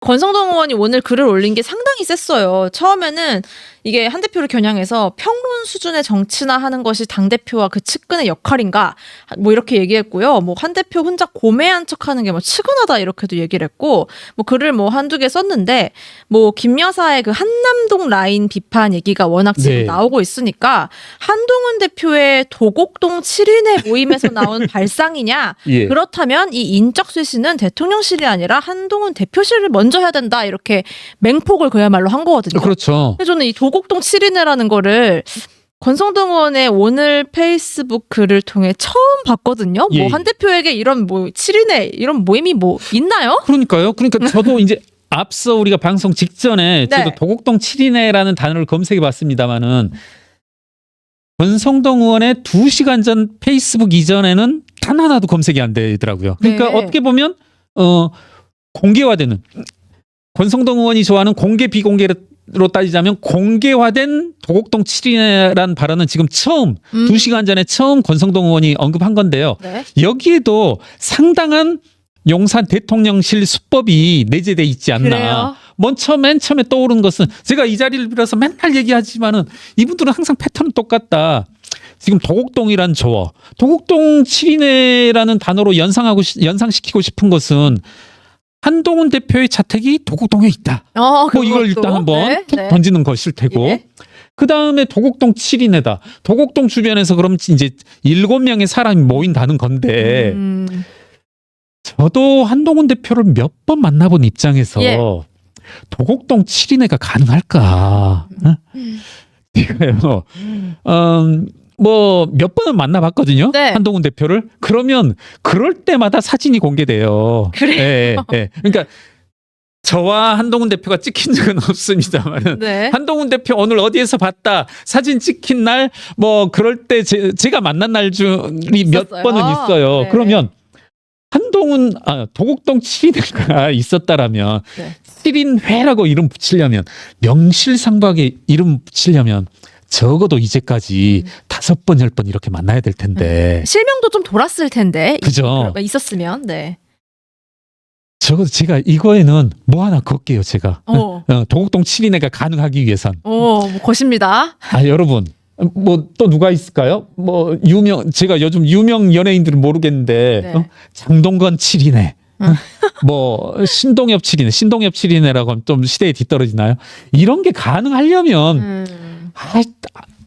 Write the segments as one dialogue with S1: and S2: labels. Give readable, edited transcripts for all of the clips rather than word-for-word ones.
S1: 권성동 의원이 오늘 글을 올린 게 상당히 셌어요. 처음에는 이게 한 대표를 겨냥해서 평론 수준의 정치나 하는 것이 당대표와 그 측근의 역할인가 뭐 이렇게 얘기했고요. 뭐 한 대표 혼자 고매한 척하는 게 뭐 측은하다 이렇게도 얘기를 했고 뭐 글을 뭐 한두 개 썼는데 뭐 김 여사의 그 한남동 라인 비판 얘기가 워낙 지금
S2: 네.
S1: 나오고 있으니까 한동훈 대표의 도곡동 7인회 모임에서 나온 발상이냐
S2: 예.
S1: 그렇다면 이 인적 쇄신은 대통령실이 아니라 한동훈 대표실을 먼저 해야 된다 이렇게 맹폭을 그야말로 한 거거든요.
S2: 그렇죠.
S1: 근데 저는 이 도곡동 7인회라는 거를 권성동 의원의 오늘 페이스북 글을 통해 처음 봤거든요.
S2: 예.
S1: 뭐 한 대표에게 이런 뭐 7인회 이런 모임이 뭐 있나요?
S2: 그러니까요. 그러니까 저도 이제 앞서 우리가 방송 직전에
S1: 네.
S2: 저도 도곡동 7인회라는 단어를 검색해 봤습니다만은 권성동 의원의 2시간 전 페이스북 이전에는 단 하나도 검색이 안 되더라고요. 그러니까
S1: 네.
S2: 어떻게 보면 공개화되는 권성동 의원이 좋아하는 공개 비공개로 따지자면 공개화된 도곡동 7인회라는 발언은 지금 처음 2시간 전에 처음 권성동 의원이 언급한 건데요.
S1: 네.
S2: 여기에도 상당한 용산 대통령실 수법이 내재돼 있지 않나.
S1: 그래요?
S2: 맨 처음에 떠오른 것은 제가 이 자리를 빌어서 맨날 얘기하지만은 이분들은 항상 패턴은 똑같다. 지금 도곡동이란 조어, 도곡동 7인회라는 단어로 연상시키고 싶은 것은 한동훈 대표의 자택이 도곡동에 있다. 뭐 이걸 일단 한번 툭 던지는 것일 테고.
S1: 예.
S2: 그 다음에 도곡동 7인회다. 도곡동 주변에서 그럼 이제 7명의 사람이 모인다는 건데 저도 한동훈 대표를 몇 번 만나본 입장에서
S1: 예.
S2: 도곡동 7인회가 가능할까? 제가요, 뭐 몇 번은 만나봤거든요.
S1: 네.
S2: 한동훈 대표를. 그러면 그럴 때마다 사진이 공개돼요.
S1: 그래요?
S2: 예, 예. 그러니까 저와 한동훈 대표가 찍힌 적은 없습니다만
S1: 네.
S2: 한동훈 대표 오늘 어디에서 봤다 사진 찍힌 날 뭐 그럴 때 제가 만난 날이 몇
S1: 있었어요?
S2: 번은 있어요.
S1: 네.
S2: 그러면 한동훈 도곡동 7인회가 있었다라면
S1: 네.
S2: 7인회라고 이름 붙이려면 명실상부하게 이름 붙이려면 적어도 이제까지 5번, 10번 이렇게 만나야 될 텐데
S1: 실명도 좀 돌았을 텐데.
S2: 그죠?
S1: 있었으면. 네.
S2: 적어도 제가 이거에는 뭐 하나 걸게요. 제가 도곡동 7인회가 가능하기 위해선
S1: 뭐 것입니다.
S2: 여러분 뭐 또 누가 있을까요? 뭐 제가 요즘 유명 연예인들은 모르겠는데
S1: 네.
S2: 장동건 7인회 뭐 신동엽 7인회라고 하면 좀 시대에 뒤떨어지나요? 이런 게 가능하려면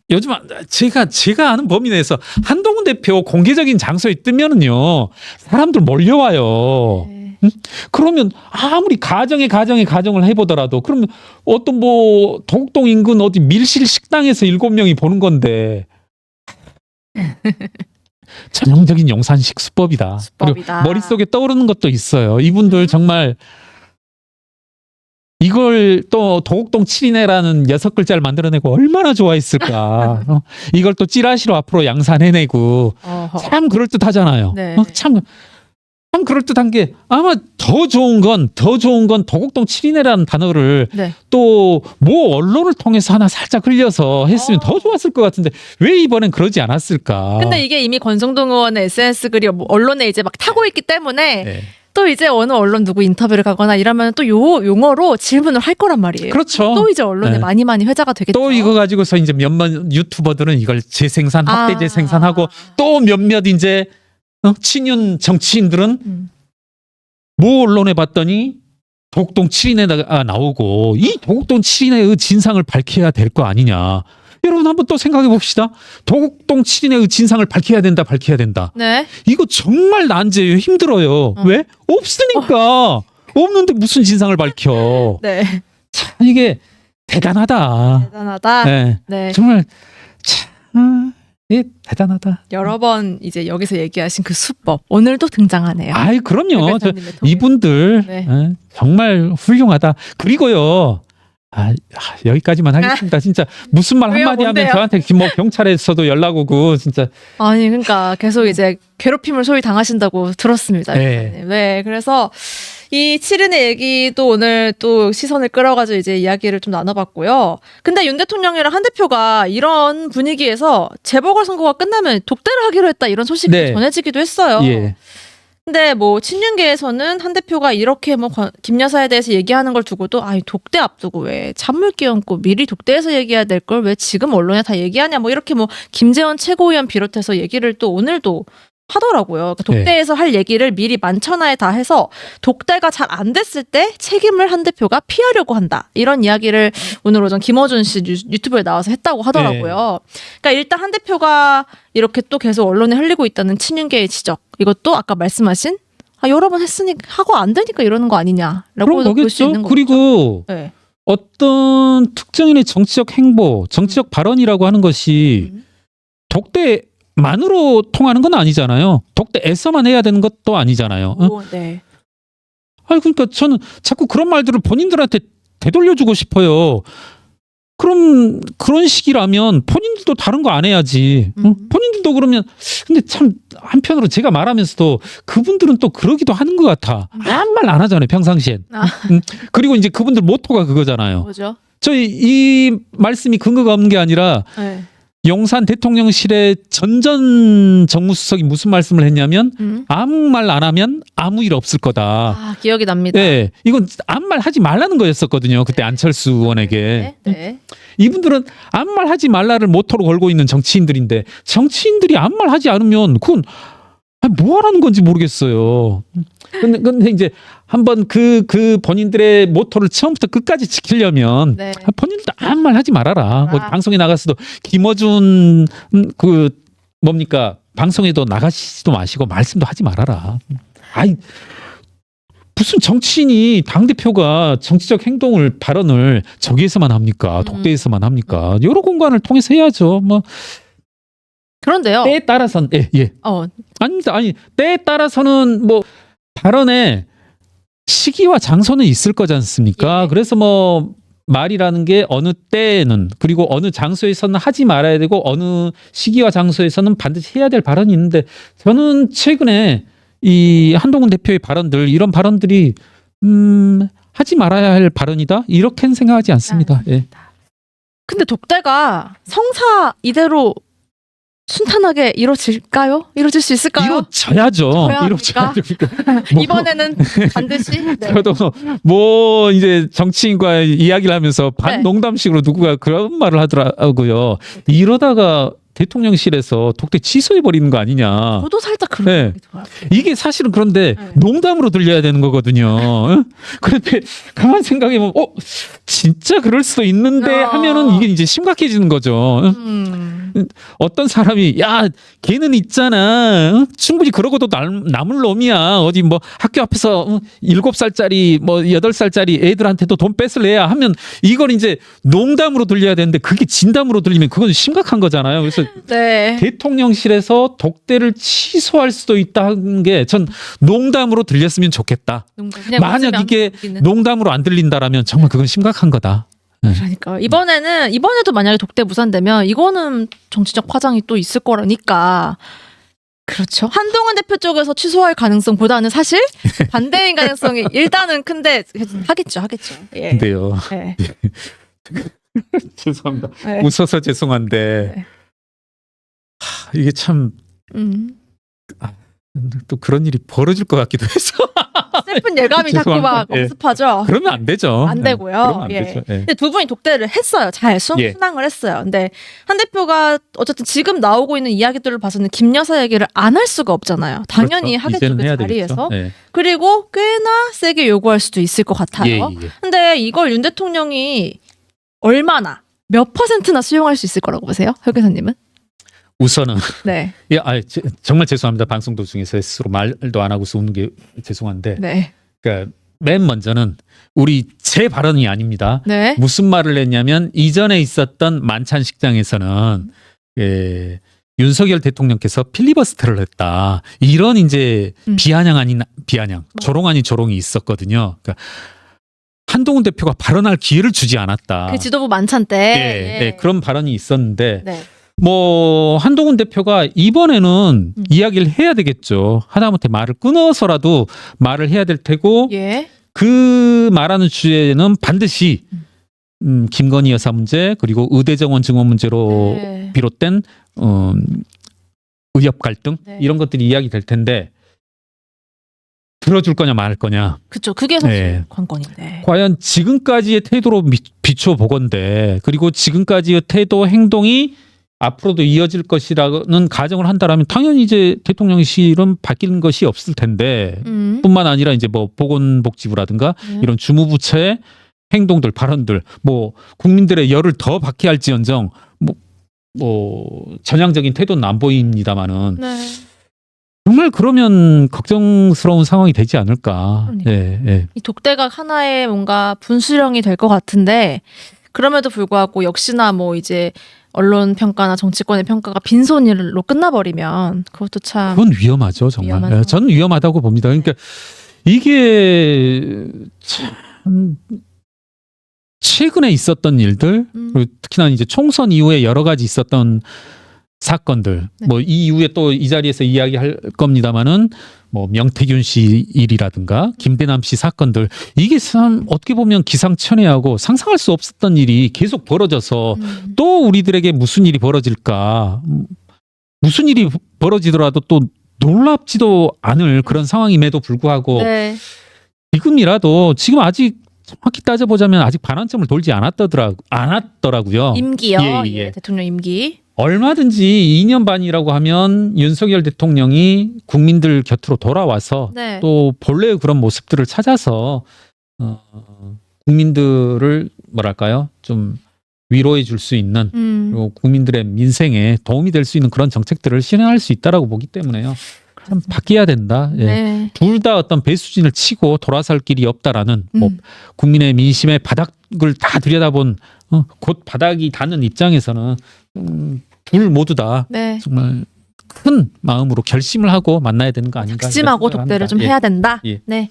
S2: 요즘 제가 아는 범위 내에서 한동훈 대표 공개적인 장소에 뜨면은요 사람들 몰려와요.
S1: 네.
S2: 그러면 아무리 가정을 해보더라도 그러면 어떤 뭐 도곡동 인근 어디 밀실 식당에서 7명이 보는 건데 전형적인 용산식 수법이다.
S1: 수법이다.
S2: 그리고 머릿속에 떠오르는 것도 있어요. 이분들 정말 이걸 또 도곡동 7인회라는 6글자를 만들어내고 얼마나 좋아했을까. 이걸 또 찌라시로 앞으로 양산해내고 참 그럴듯하잖아요.
S1: 네.
S2: 참 그럴듯한 게 아마 더 좋은 건 도곡동 7인회라는 단어를
S1: 네.
S2: 또 뭐 언론을 통해서 하나 살짝 흘려서 했으면 더 좋았을 것 같은데 왜 이번엔 그러지 않았을까.
S1: 근데 이게 이미 권성동 의원의 SNS 글이 뭐 언론에 이제 막 타고 있기 때문에
S2: 네.
S1: 또 이제 어느 언론 누구 인터뷰를 가거나 이러면 또 요 용어로 질문을 할 거란 말이에요.
S2: 그렇죠.
S1: 또 이제 언론에
S2: 네.
S1: 많이 회자가 되겠죠.
S2: 또 이거 가지고서 이제 몇몇 유튜버들은 이걸 확대 재생산하고 또 몇몇 이제 친윤 정치인들은 모 언론에 봤더니 도곡동 7인회가 나오고 이 도곡동 7인회의 진상을 밝혀야 될 거 아니냐. 여러분 한번 또 생각해 봅시다. 도곡동 7인회의 진상을 밝혀야 된다.
S1: 네.
S2: 이거 정말 난제예요. 힘들어요. 왜? 없으니까. 없는데 무슨 진상을 밝혀.
S1: 네.
S2: 참 이게 대단하다.
S1: 대단하다.
S2: 네.
S1: 네.
S2: 정말 참 대단하다.
S1: 여러 번 이제 여기서 얘기하신 그 수법 오늘도 등장하네요.
S2: 그럼요.
S1: 대표님의 통해.
S2: 이분들
S1: 네.
S2: 정말 훌륭하다. 그리고요. 여기까지만 하겠습니다. 진짜 무슨 말
S1: 왜요?
S2: 한마디 하면
S1: 뭔데요?
S2: 저한테 뭐 경찰에서도 연락 오고 진짜
S1: 아니 그러니까 계속 이제 괴롭힘을 소위 당하신다고 들었습니다.
S2: 네.
S1: 네. 그래서 이 7인의 얘기도 오늘 또 시선을 끌어가지고 이제 이야기를 좀 나눠봤고요. 근데 윤 대통령이랑 한 대표가 이런 분위기에서 재보궐선거가 끝나면 독대를 하기로 했다 이런 소식이
S2: 네.
S1: 전해지기도 했어요.
S2: 예.
S1: 근데 뭐 친윤계에서는 한 대표가 이렇게 뭐 김 여사에 대해서 얘기하는 걸 두고도 아이 독대 앞두고 왜 찬물 끼얹고 미리 독대해서 얘기해야 될 걸 왜 지금 언론에 다 얘기하냐 뭐 이렇게 뭐 김재원 최고위원 비롯해서 얘기를 또 오늘도 하더라고요. 그러니까 독대에서 할 얘기를 미리 만천하에 다 해서 독대가 잘 안 됐을 때 책임을 한 대표가 피하려고 한다. 이런 이야기를 오늘 오전 김어준 씨 유튜브에 나와서 했다고 하더라고요. 그러니까 일단 한 대표가 이렇게 또 계속 언론에 흘리고 있다는 친윤계의 지적. 이것도 아까 말씀하신 여러 번 했으니 하고 안 되니까 이러는 거 아니냐라고
S2: 그런
S1: 볼 수 있는
S2: 거겠죠.
S1: 거죠.
S2: 그리고
S1: 네.
S2: 어떤 특정인의 정치적 행보, 정치적 발언이라고 하는 것이 독대만으로 통하는 건 아니잖아요. 독대에서만 해야 되는 것도 아니잖아요. 응?
S1: 네.
S2: 아니 그러니까 저는 자꾸 그런 말들을 본인들한테 되돌려주고 싶어요. 그럼 그런 식이라면 본인들도 다른 거 안 해야지. 응? 본인들도 그러면 근데 참 한편으로 제가 말하면서도 그분들은 또 그러기도 하는 것 같아. 아무 말 안 하잖아요 평상시엔. 응? 그리고 이제 그분들 모토가 그거잖아요.
S1: 뭐죠?
S2: 저희 이 말씀이 근거가 없는 게 아니라
S1: 네.
S2: 용산 대통령실의 전 정무수석이 무슨 말씀을 했냐면 아무 말 안 하면 아무 일 없을 거다.
S1: 기억이 납니다.
S2: 네, 이건 아무 말 하지 말라는 거였었거든요. 그때 안철수 의원에게.
S1: 네.
S2: 이분들은 아무 말 하지 말라를 모토로 걸고 있는 정치인들인데 정치인들이 아무 말 하지 않으면 그건 뭐 하라는 건지 모르겠어요. 근데 이제 한번 그 본인들의 모토를 처음부터 끝까지 지키려면
S1: 네.
S2: 본인들도 아무 말 하지 말아라. 뭐 방송에 나가서도 김어준 뭡니까 방송에도 나가시지도 마시고 말씀도 하지 말아라. 아이 무슨 정치인이 당대표가 정치적 행동을 발언을 저기에서만 합니까? 독대에서만 합니까? 여러 공간을 통해서 해야죠. 뭐
S1: 그런데요.
S2: 때에 따라서는 예. 아닙니다. 아니 때에 따라서는 뭐 발언에 시기와 장소는 있을 거지 않습니까?
S1: 예.
S2: 그래서 뭐 말이라는 게 어느 때에는 그리고 어느 장소에서는 하지 말아야 되고 어느 시기와 장소에서는 반드시 해야 될 발언이 있는데 저는 최근에 이 한동훈 대표의 발언들 이런 발언들이 하지 말아야 할 발언이다 이렇게는 생각하지 않습니다. 예.
S1: 근데 독대가 성사 이대로 순탄하게 이루어질까요? 이루어질 수 있을까요?
S2: 이루어져야죠. 이루어져야죠.
S1: 이번에는 반드시. 네.
S2: 저도 뭐 이제 정치인과 이야기를 하면서 반농담식으로 누구가 그런 말을 하더라고요. 이러다가 대통령실에서 독대 취소해 버리는 거 아니냐.
S1: 저도 살짝 그런 생각이 들어요.
S2: 이게 사실은 그런데 농담으로 들려야 되는 거거든요. 그런데 가만 생각해 보면 진짜 그럴 수도 있는데 하면은 이게 이제 심각해지는 거죠. 어떤 사람이 야 걔는 있잖아 충분히 그러고도 남을 놈이야 어디 뭐 학교 앞에서 7살짜리 뭐 8살짜리 애들한테도 돈 뺏을래야 하면 이걸 이제 농담으로 들려야 되는데 그게 진담으로 들리면 그건 심각한 거잖아요. 그래서 대통령실에서 독대를 취소할 수도 있다는 게 전 농담으로 들렸으면 좋겠다. 만약 이게 농담으로 안 들린다라면 정말 그건 심각한 거다.
S1: 그러니까 이번에도 만약에 독대 무산되면 이거는 정치적 파장이 또 있을 거라니까. 그렇죠. 한동훈 대표 쪽에서 취소할 가능성보다는 사실 반대인 가능성이 일단은 큰데 하겠죠. 예.
S2: 근데요.
S1: 네.
S2: 죄송합니다. 웃어서 죄송한데 이게 참 또 그런 일이 벌어질 것 같기도 해서
S1: 슬픈 예감이 자꾸 막 엄습하죠.
S2: 그러면 안 되죠.
S1: 안 되고요.
S2: 그러면 안 되죠.
S1: 근데 두 분이 독대를 했어요. 잘 순항을 했어요. 근데 한 대표가 어쨌든 지금 나오고 있는 이야기들을 봐서는 김 여사 얘기를 안 할 수가 없잖아요. 당연히
S2: 그렇죠.
S1: 하겠죠. 그
S2: 해야
S1: 자리에서.
S2: 되겠죠.
S1: 그리고 꽤나 세게 요구할 수도 있을 것 같아요. 근데 이걸 윤 대통령이 얼마나 몇 %나 수용할 수 있을 거라고 보세요? 혁 교수님은?
S2: 우선은
S1: 네.
S2: 정말 죄송합니다. 방송 도중에서 스스로 말도 안 하고 웃는 게 죄송한데 그러니까 맨 먼저는 제 발언이 아닙니다. 무슨 말을 했냐면 이전에 있었던 만찬식장에서는 윤석열 대통령께서 필리버스터를 했다. 이런 이제 비아냥 아닌 비아냥, 조롱 아닌 조롱이 있었거든요. 그러니까 한동훈 대표가 발언할 기회를 주지 않았다.
S1: 그 지도부 만찬 때
S2: 그런 발언이 있었는데 뭐 한동훈 대표가 이번에는 이야기를 해야 되겠죠. 하다못해 말을 끊어서라도 말을 해야 될 테고 그 말하는 주제는 반드시 김건희 여사 문제 그리고 의대정원 증원 문제로 비롯된 의협 갈등 이런 것들이 이야기될 텐데 들어줄 거냐 말 거냐.
S1: 그쵸. 그게 사실
S2: 네.
S1: 관건인데.
S2: 과연 지금까지의 태도로 비춰보건대 그리고 지금까지의 태도 행동이 앞으로도 이어질 것이라는 가정을 한다라면 당연히 이제 대통령실은 바뀌는 것이 없을 텐데 뿐만 아니라 이제 뭐 보건복지부라든가 이런 주무부처의 행동들 발언들 뭐 국민들의 열을 더 받게 할지언정 뭐 전향적인 태도는 안 보입니다만은
S1: 네.
S2: 정말 그러면 걱정스러운 상황이 되지 않을까.
S1: 그러니까.
S2: 예.
S1: 이 독대각 하나의 뭔가 분수령이 될 것 같은데 그럼에도 불구하고 역시나 뭐 이제 언론 평가나 정치권의 평가가 빈손으로 끝나버리면 그것도 참
S2: 그건 위험하죠, 정말.
S1: 위험한
S2: 예, 저는 위험하다고 봅니다. 그러니까 이게 참 최근에 있었던 일들, 그리고 특히나 이제 총선 이후에 여러 가지 있었던 사건들,
S1: 네.
S2: 뭐 이 이후에 또 이 자리에서 이야기할 겁니다만은 뭐 명태균 씨 일이라든가 김대남 씨 사건들 이게 참 어떻게 보면 기상천외하고 상상할 수 없었던 일이 계속 벌어져서 또 우리들에게 무슨 일이 벌어질까, 무슨 일이 벌어지더라도 또 놀랍지도 않을 그런 상황임에도 불구하고
S1: 네.
S2: 지금이라도 지금 아직 정확히 따져보자면 아직 반환점을 돌지 않았더라고요.
S1: 임기요.
S2: 예, 예.
S1: 예, 대통령 임기.
S2: 얼마든지 2년 반이라고 하면 윤석열 대통령이 국민들 곁으로 돌아와서
S1: 네.
S2: 또 본래의 그런 모습들을 찾아서 국민들을 뭐랄까요 좀 위로해 줄 수 있는 그리고 국민들의 민생에 도움이 될 수 있는 그런 정책들을 실행할 수 있다라고 보기 때문에요. 참 바뀌어야 된다. 예.
S1: 네.
S2: 둘 다 어떤 배수진을 치고 돌아설 길이 없다라는 뭐 국민의 민심의 바닥을 다 들여다본 곧 바닥이 닿는 입장에서는 둘 모두 다
S1: 네.
S2: 정말 큰 마음으로 결심을 하고 만나야 되는 거 아닌가.
S1: 작심하고
S2: 이런 생각을
S1: 독대를
S2: 합니다.
S1: 좀
S2: 예.
S1: 해야 된다.
S2: 예.
S1: 네.